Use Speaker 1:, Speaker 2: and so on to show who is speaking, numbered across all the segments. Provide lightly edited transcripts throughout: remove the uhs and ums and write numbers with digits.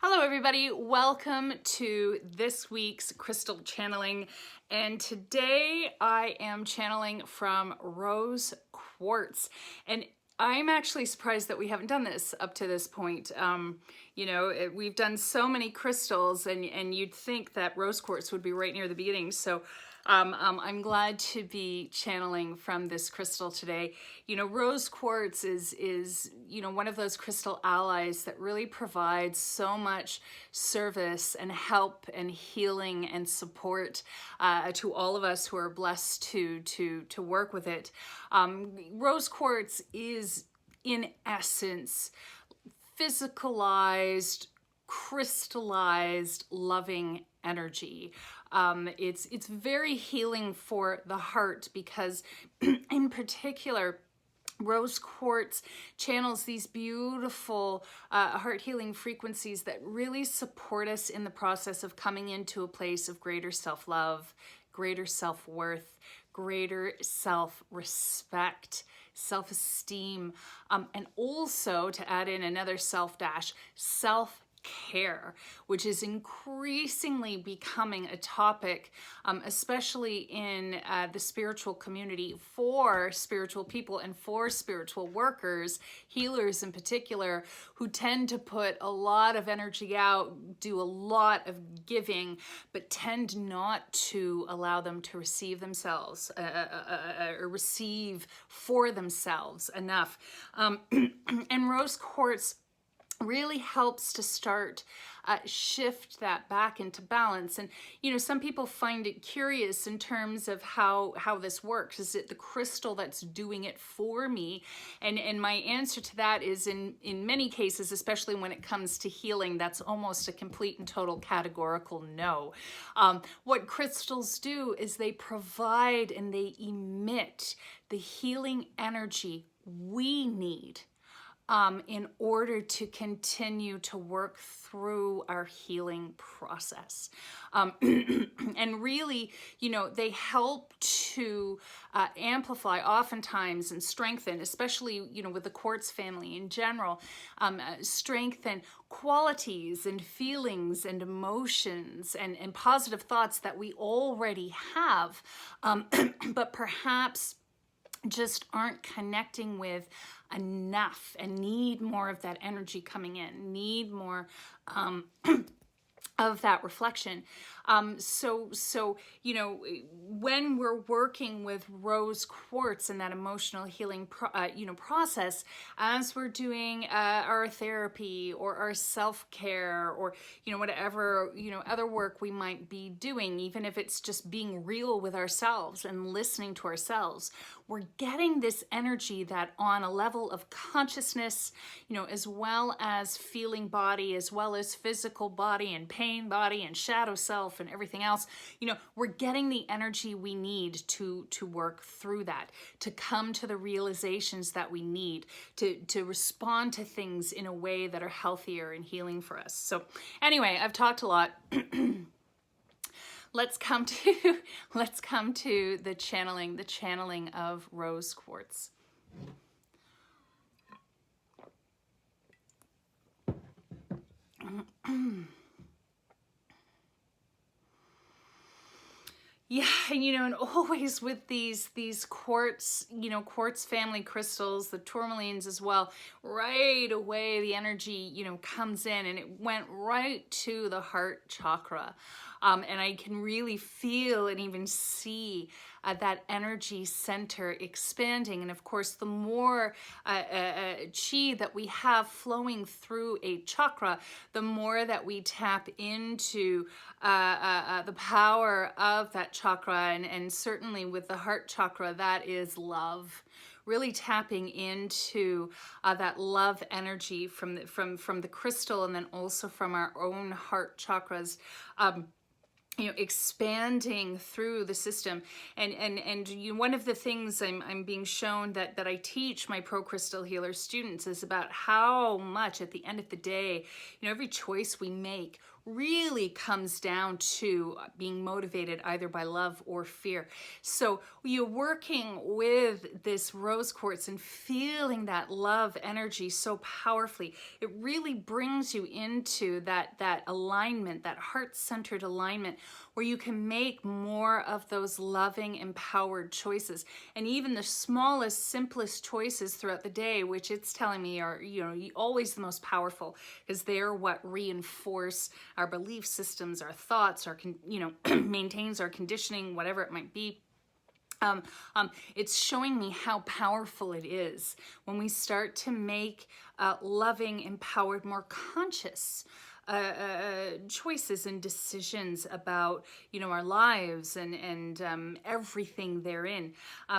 Speaker 1: Hello everybody, welcome to this week's crystal channeling, and today I am channeling from Rose Quartz. And I'm actually surprised that we haven't done this up to this point. We've done so many crystals, and you'd think that Rose Quartz would be right near the beginning. So I'm glad to be channeling from this crystal today. Rose Quartz is one of those crystal allies that really provides so much service and help and healing and support to all of us who are blessed to work with it. Rose Quartz is, in essence, physicalized, crystallized, loving energy. It's very healing for the heart because in particular, Rose Quartz channels these beautiful heart healing frequencies that really support us in the process of coming into a place of greater self-love, greater self-worth, greater self-respect, self-esteem, and also, to add in another self-dash, self-care, which is increasingly becoming a topic, especially in the spiritual community, for spiritual people and for spiritual workers, healers in particular, who tend to put a lot of energy out, do a lot of giving, but tend not to allow them to receive themselves, or receive for themselves enough. And Rose Quartz really helps to start shift that back into balance. And some people find it curious in terms of how this works. Is it the crystal that's doing it for me? And my answer to that is, in many cases, especially when it comes to healing, that's almost a complete and total categorical no. What crystals do is they provide and they emit the healing energy we need in order to continue to work through our healing process. And really, they help to amplify oftentimes and strengthen, especially, with the quartz family in general, strengthen qualities and feelings and emotions and positive thoughts that we already have, but perhaps just aren't connecting with enough and need more of that energy coming in, need more of that reflection. So when we're working with Rose Quartz and that emotional healing process, as we're doing our therapy or our self-care or whatever other work we might be doing, even if it's just being real with ourselves and listening to ourselves, we're getting this energy that on a level of consciousness, as well as feeling body, as well as physical body and pain body and shadow self and everything else, we're getting the energy we need to work through that, to come to the realizations that we need, to respond to things in a way that are healthier and healing for us. So anyway, I've talked a lot. Let's come to the channeling of Rose Quartz. Yeah, and always with these quartz, quartz family crystals, the tourmalines as well, right away the energy, comes in, and it went right to the heart chakra. And I can really feel and even see that energy center expanding. And of course, the more chi that we have flowing through a chakra, the more that we tap into the power of that chakra. And certainly with the heart chakra, that is love. Really tapping into that love energy from the crystal, and then also from our own heart chakras. Expanding through the system. And one of the things I'm being shown that I teach my Pro Crystal Healer students is about how much, at the end of the day, every choice we make really comes down to being motivated either by love or fear. So you're working with this rose quartz and feeling that love energy so powerfully. It really brings you into that alignment, that heart-centered alignment, where you can make more of those loving, empowered choices. And even the smallest, simplest choices throughout the day, which it's telling me are, always the most powerful, because they're what reinforce our belief systems, our thoughts, maintains our conditioning, whatever it might be. It's showing me how powerful it is when we start to make loving, empowered, more conscious choices and decisions about, our lives and everything therein.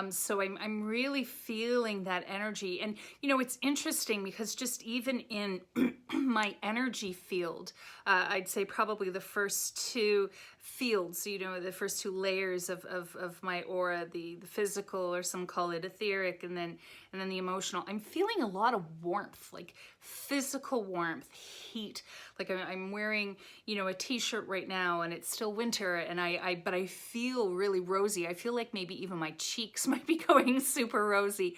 Speaker 1: So I'm really feeling that energy. And, it's interesting because just even in my energy field, I'd say probably the first two fields, the first two layers of my aura, the physical, or some call it etheric, and then the emotional. I'm feeling a lot of warmth, like physical warmth, heat. Like I'm wearing, a t-shirt right now, and it's still winter, and but I feel really rosy. I feel like maybe even my cheeks might be going super rosy.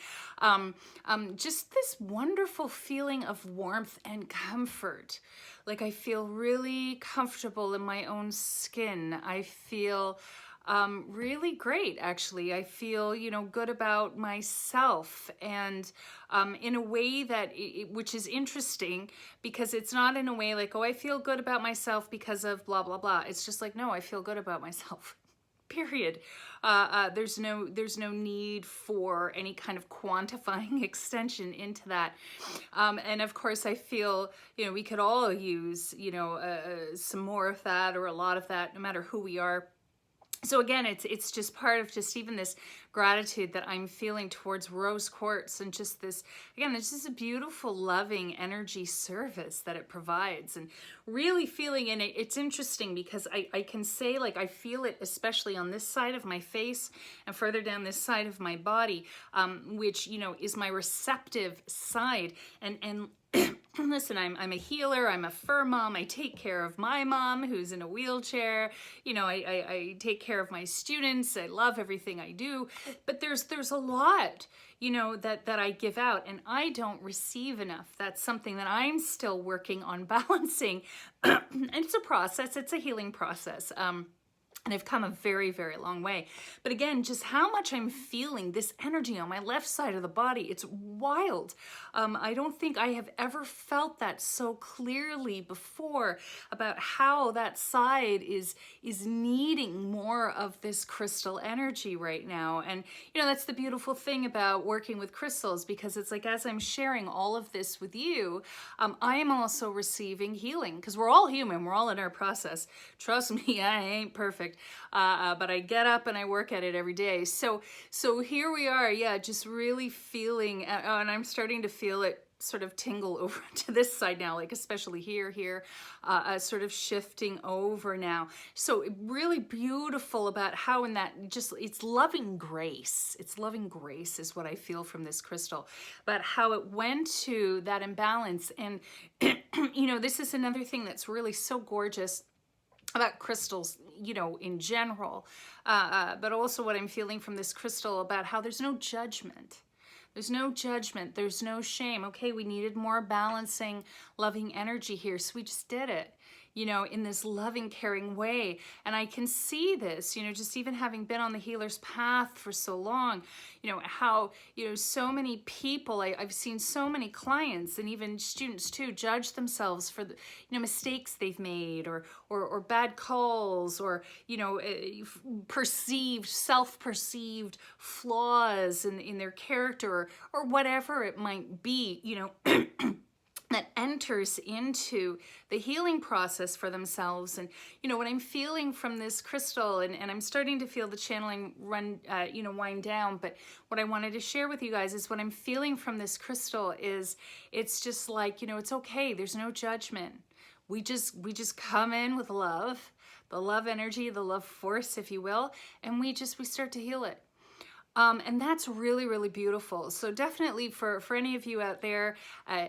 Speaker 1: Just this wonderful feeling of warmth and comfort. Like I feel really comfortable in my own skin. I feel really great, actually. I feel, good about myself, and in a way that, which is interesting, because it's not in a way like, oh, I feel good about myself because of blah, blah, blah. It's just like, no, I feel good about myself. Period. There's no need for any kind of quantifying extension into that. And of course, I feel, we could all use, some more of that or a lot of that, no matter who we are. So again, it's just part of just even this gratitude that I'm feeling towards rose quartz, and just this, again, it's just a beautiful, loving energy service that it provides, and really feeling in it. It's interesting because I can say, like, I feel it especially on this side of my face and further down this side of my body, which, is my receptive side. And listen, I'm a healer, I'm a fur mom, I take care of my mom who's in a wheelchair, I take care of my students, I love everything I do, but there's a lot, that I give out, and I don't receive enough. That's something that I'm still working on balancing. And it's a process, it's a healing process. And I've come a very, very long way. But again, just how much I'm feeling this energy on my left side of the body, it's wild. I don't think I have ever felt that so clearly before, about how that side is needing more of this crystal energy right now. And, that's the beautiful thing about working with crystals, because it's like, as I'm sharing all of this with you, I am also receiving healing, because we're all human, we're all in our process. Trust me, I ain't perfect. But I get up and I work at it every day. So here we are, yeah, just really feeling, and I'm starting to feel it sort of tingle over to this side now, like especially here, sort of shifting over now. So really beautiful about how in that, just, it's loving grace. It's loving grace is what I feel from this crystal, about how it went to that imbalance. And, this is another thing that's really so gorgeous about crystals, in general, but also what I'm feeling from this crystal about how there's no judgment. There's no judgment. There's no shame. Okay, we needed more balancing, loving energy here, so we just did it, in this loving, caring way. And I can see this, just even having been on the healer's path for so long, how, so many people, I've seen so many clients and even students too, judge themselves for the, mistakes they've made, or bad calls, or, self-perceived flaws in their character, or whatever it might be, that enters into the healing process for themselves. And, what I'm feeling from this crystal, and I'm starting to feel the channeling run, wind down, but what I wanted to share with you guys is what I'm feeling from this crystal is, it's just like, it's okay. There's no judgment. We just come in with love, the love energy, the love force, if you will, and we start to heal it. And that's really, really beautiful. So definitely for any of you out there,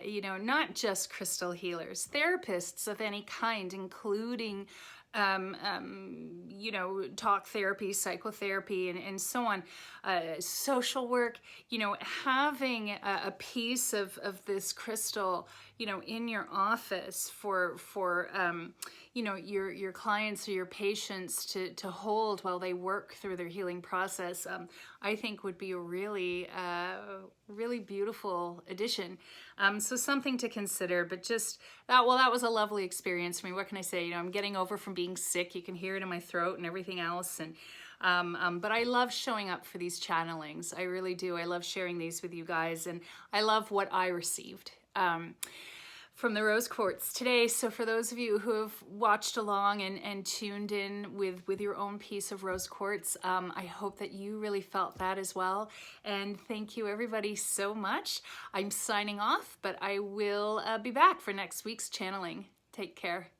Speaker 1: you know, not just crystal healers, therapists of any kind, including, you know, talk therapy, psychotherapy, and so on, social work, you know, having a piece of this crystal, you know, in your office for you know, your clients or your patients to hold while they work through their healing process, I think would be a really, really beautiful addition. So something to consider, but just that, well, that was a lovely experience for me. What can I say? You know, I'm getting over from being sick. You can hear it in my throat and everything else. And but I love showing up for these channelings. I really do. I love sharing these with you guys, and I love what I received from the rose quartz today. So for those of you who have watched along and tuned in with your own piece of rose quartz, I hope that you really felt that as well. And thank you everybody so much. I'm signing off, but I will be back for next week's channeling. Take care.